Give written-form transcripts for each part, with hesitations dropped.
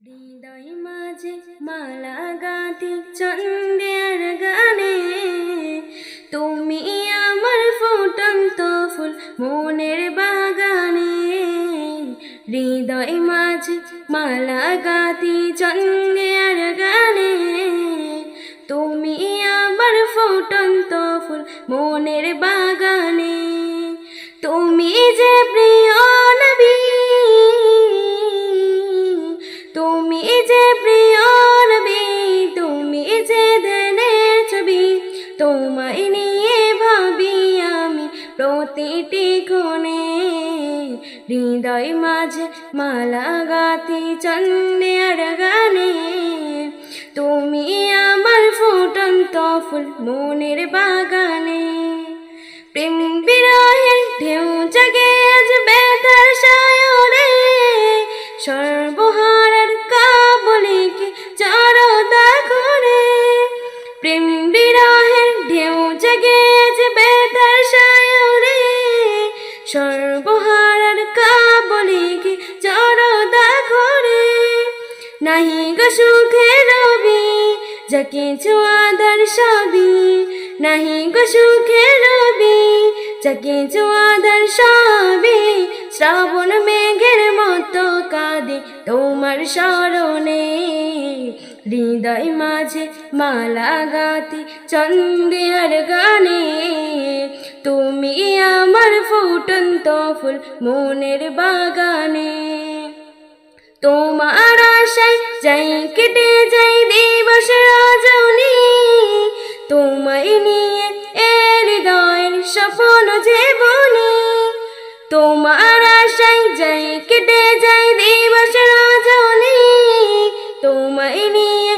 হৃদয় মাঝে মালা গাঁথি চন্দ্রের গানে, তুমি আমার ফুটন্ত ফুল মনের বাগানে। হৃদয় মাঝে মালা গাঁথি চন্দ্রের গানে, তুমি আমার ফুটন্ত ফুল মনের বাগানে। তুমি যে প্রিয় নবী, তুমি যে প্রিয় নবী, তুমি যে ধ্যানের ছবি, তোমায় নিয়ে ভাবি আমি প্রতিটি ক্ষণে। হৃদয় মাঝে মালা গাঁথি চন্দ্রের গানে, তুমি আমার ফুটন্ত ফুল মনের বাগানে। প্রেম বিরহের ঢেউ জাগে আজ ব্যথার সায়রে, সর্বহারার কাবলিকে জড়তা করে। প্রেম বিরহের ঢেউ জাগে আজ ব্যথার সায়রে, সর্বহারার কাবলিকে জড়তা করে। নাহি গো সুখের রবি যা কিছু আধার সবই, নাহি গো সুখের রবি যা কিছু আধার সবই। শ্রাবণ মেঘের মতো কাঁদে তোমার স্মরণে। হৃদয় মাঝে মালা গাঁথি চন্দ্রের গানে, তুমি আমার ফুটন্ত ফুল মনের বাগানে। তোমার আশায় যাই কেটে যাই দিবস রজনী, তোমায় নিয়ে হৃদয়ের স্বপ্ন জীবনী। তোমার আশায় যাই কেটে যাই দিবস রজনী, তোমায় নিয়ে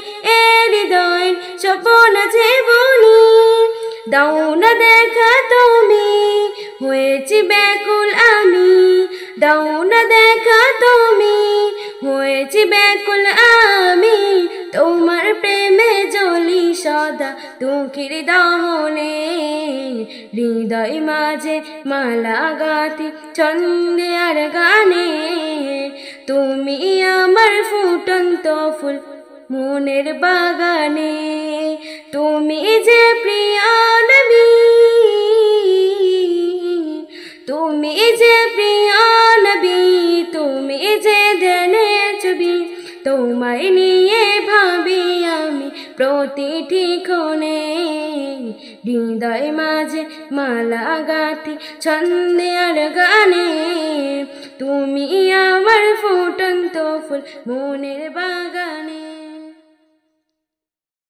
হৃদয়ের স্বপ্ন জীবনী। দাও না দেখা তুমি, হয়েছি ব্যাকুল আমি, দাও না দেখা তুমি, হয়েছি ব্যাকুল আমি। তোমার প্রেমে জ্বলি সদা দুঃখের দহনে। হৃদয় মাঝে মালা গাঁথি চন্দ্রের গানে, তুমি আমার ফুটন্ত ফুল মনের বাগানে। তুমি যে প্রিয় নবী, তুমি যে প্রিয় নবী, তুমি যে ধ্যানের ছবি, তোমায় নিয়ে ভাবি আমি প্রতিটি ক্ষণে। হৃদয় মাঝে মালা গাঁথি চন্দ্রের গানে, তুমি আমার ফুটন্ত ফুল মনের বাগানে।